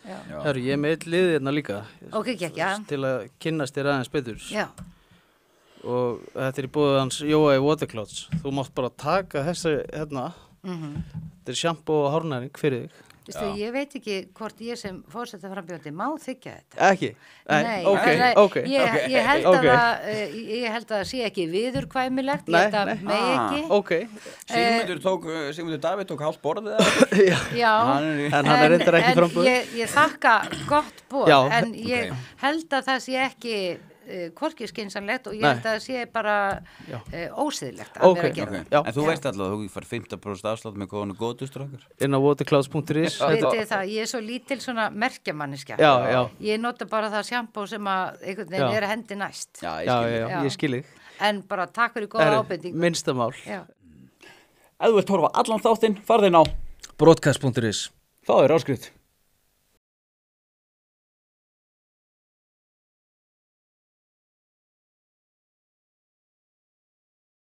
Herru, ég með eitt liðið hérna líka. Ok, já. Til að kynnast þér aðeins betur. Já. Og þetta í boðið hans Jóa í Waterclouds. Þú mátt bara taka þessi hérna. Þetta shampoo og hárnæring fyrir þig. Vistu, ég veit ekki hvort ég sem forsetaframbjóðandi má þykja þetta. Ekki? Nei, ok. Ég held að það sé ekki viðurkvæmilegt, ég held að megi ekki. Ok. Sigmundur Davíð tók hálft borðið eða? Já, en hann reyndar ekki frambjóð. Ég þakka gott boð, en ég held að það sé ekki hvorki skynsamlegt og ég held að það sé bara ósiðlegt að vera að gera það. En þú veist alltaf að þú fær 15% afslátt með kóðanu góðustrákar? Inn á waterclouds.is. Vitið það, ég er svo lítil svona merkjamanniskja. Já. Ég nota bara það sjampó sem að einhvern veginn er hendi næst. Já, ég skil þig. En bara takk fyrir góða ábendingu. Minnsta mál. Ef þú vilt horfa allan þáttinn, farðu inn á broadcast.is. Það er áskrift.